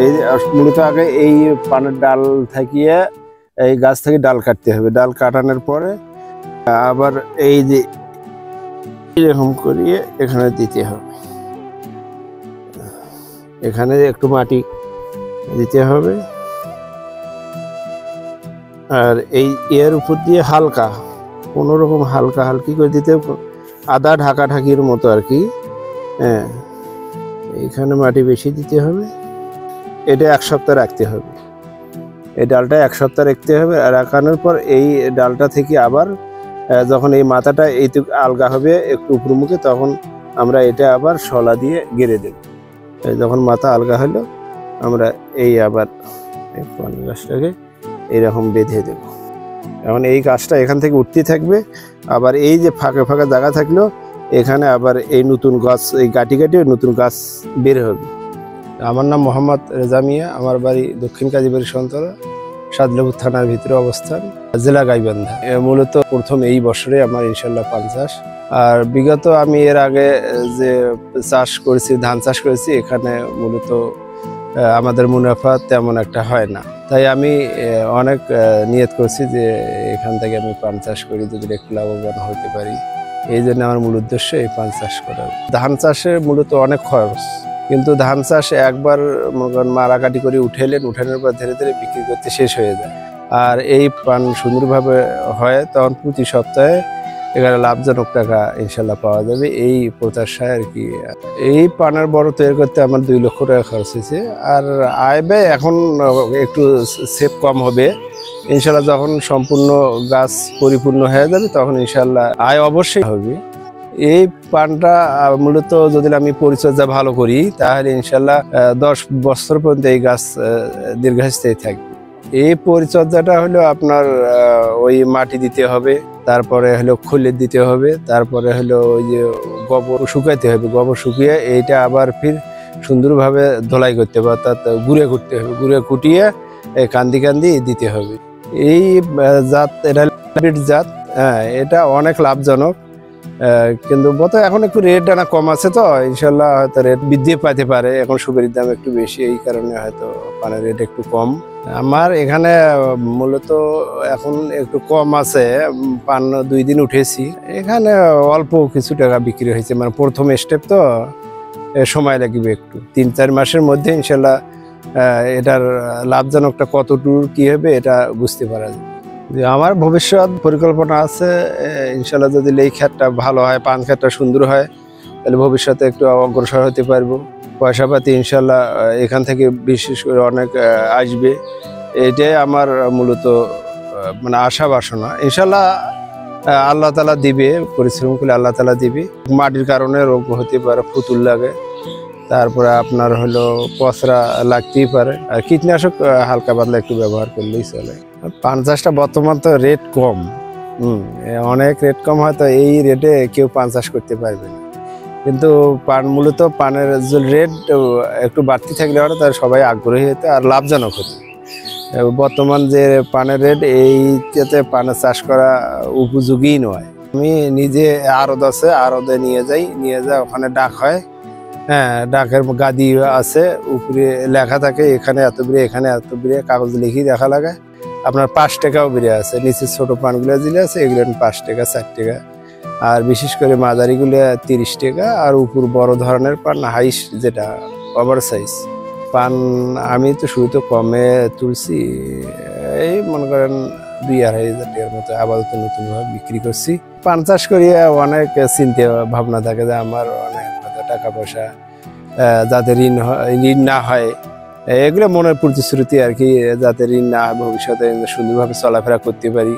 এই মূলত আগে এই পানের ডাল থাকিয়ে এই গাছ থেকে ডাল কাটতে হবে। ডাল কাটানোর পরে আবার এই যে এরকম করিয়ে এখানে দিতে হবে, এখানে একটু মাটি দিতে হবে। আর এই এর উপর দিয়ে হালকা কোনো রকম হালকা হালকি করে দিতে হবে, আদা ঢাকা ঢাকির মতো আর কি। হ্যাঁ, এইখানে মাটি বেশি দিতে হবে। এটা 1 সপ্তাহ রাখতে হবে, এই ডালটা 1 সপ্তাহ রাখতে হবে। আর রাখানোর পর এই ডালটা থেকে আবার যখন এই মাথাটা এইটুকু আলগা হবে একটু উপরমুখে, তখন আমরা এটা আবার শলা দিয়ে গেড়ে দেব। যখন মাথা আলগা হলো আমরা এই আবার এই পান গাছটাকে এইরকম বেঁধে দেব। এখন এই গাছটা এখান থেকে উঠতে থাকবে, আবার এই যে ফাঁকা ফাঁকা জায়গা থাকলো এখানে আবার এই নতুন গাছ, এই গাটি গাটি নতুন গাছ বের হবে। আমার নাম মোহাম্মদ রেজা মিয়া, আমার বাড়ি দক্ষিণ কাজীবাড়ি সন্তরা, সাদলাপুর থানার ভিতরে অবস্থান, জেলা গাইবান্ধা। মূলত প্রথম এই বছরে আমার ইনশাল্লাহ পান চাষ। আর বিগত আমি এর আগে যে চাষ করেছি, ধান চাষ করেছি, এখানে মূলত আমাদের মুনাফা তেমন একটা হয় না। তাই আমি অনেক নিয়ত করছি যে এখান থেকে আমি পান চাষ করি, যদি একটু লাভবান হতে পারি। এই জন্য আমার মূল উদ্দেশ্য এই পান চাষ করা। ধান চাষে মূলত অনেক খরচ, কিন্তু ধান চাষ একবার মারাকাটি করে উঠানোর পর ধীরে ধীরে বিক্রি করতে শেষ হয়ে যায়। আর এই পান সুন্দরভাবে হয় তখন প্রতি সপ্তাহে এখানে লাভজনক টাকা ইনশাল্লাহ পাওয়া যাবে, এই প্রত্যাশায় আর কি। এই পানের বড় তৈরি করতে আমার 2 লক্ষ টাকা খরচ হয়েছে। আর আয় ব্যয় এখন একটু সেভ কম হবে ইনশাল্লাহ। যখন সম্পূর্ণ গাছ পরিপূর্ণ হয়ে যাবে তখন ইনশাল্লাহ আয় অবশ্যই হবে। এই পানটা মূলত যদি আমি পরিচর্যা ভালো করি তাহলে ইনশাল্লাহ 10 বছর পর্যন্ত এই গাছ দীর্ঘস্থায়ী থাকবে। এই পরিচর্যাটা হলো আপনার ওই মাটি দিতে হবে, তারপরে হলো খোলে দিতে হবে, তারপরে হলো ওই যে গোবর শুকাইতে হবে। গোবর শুকিয়ে এইটা আবার ফির সুন্দরভাবে ধোলাই করতে হবে, অর্থাৎ গুঁড়ে করতে হবে। গুঁড়ে কুটিয়ে কান্দি কান্দি দিতে হবে। এই জাত এটা জাত, হ্যাঁ, এটা অনেক লাভজনক। কিন্তু এখন একটু রেট আনা কম আছে, তো ইনশাল্লাহ হয়তো রেট বৃদ্ধি পাইতে পারে। এখন সুপারির দাম একটু বেশি, এই কারণে হয়তো পানের রেট একটু কম। আমার এখানে মূলত এখন একটু কম আছে, পান 2 দিন উঠেছি। এখানে অল্প কিছু টাকা বিক্রি হয়েছে, মানে প্রথম স্টেপ তো সময় লাগবে একটু। 3-4 মাসের মধ্যে ইনশাল্লাহ এটার লাভজনকটা কতটুকু কি হবে এটা বুঝতে পারা যাবে। আমার ভবিষ্যৎ পরিকল্পনা আছে ইনশাল্লাহ, যদি এই ক্ষেতটা ভালো হয়, পান ক্ষেতটা সুন্দর হয়, তাহলে ভবিষ্যতে একটু অগ্রসর হতে পারবো। পয়সাপাতি ইনশাল্লাহ এখান থেকে বিশেষ করে অনেক আসবে, এটাই আমার মূলত মানে আশা বাসনা। ইনশাল্লাহ আল্লাহ তাআলা দিবে, পরিশ্রম করলে আল্লাহ তাআলা দিবে। মাটির কারণে রোগ হতে পারে, ফুতুল লাগে, তারপরে আপনার হলো পচরা লাগতেই পারে। আর কীটনাশক হালকা পাতলা একটু ব্যবহার করলেই চলে। পান চাষটা বর্তমান তো রেট কম, অনেক রেট কম, হয়তো এই রেটে কেউ পান চাষ করতে পারবে না। কিন্তু পান মূলত পানের রেট একটু বাড়তি থাকলে পরে তার সবাই আগ্রহী হতে আর লাভজনক হতো। বর্তমান যে পানের রেট, এইটাতে পানের চাষ করা উপযোগী নয়। আমি নিজে আড়ত আছে, আড়তে নিয়ে যাই, ওখানে ডাক হয়। হ্যাঁ, ডাকের গাদি আছে, উপরে লেখা থাকে এখানে এত বিড়ে, এখানে এত বিড়ে, কাগজ লিখি দেখা লাগে। আপনার 5 টাকাও বিড়ে আছে, নিচে ছোট পানগুলো দিলে আছে, এগুলো 5 টাকা 4 টাকা। আর বিশেষ করে মাঝারিগুলো 30 টাকা। আর উপর বড় ধরনের পান, হাইস যেটা ওভার সাইজ পান, আমি তো শুরুতে কমে তুলছি, এই মনে করেন 2-2.5 হাজার টাকার মতো আপাতত নতুনভাবে বিক্রি করছি। পান চাষ করিয়ে অনেক চিন্তা ভাবনা থাকে যে আমার অনেক টাকা পয়সা যাতে ঋণ না হয়, এগুলো মনের প্রতিশ্রুতি আর কি, যাতে ঋণ না হয়, ভবিষ্যতে সুন্দরভাবে চলাফেরা করতে পারি।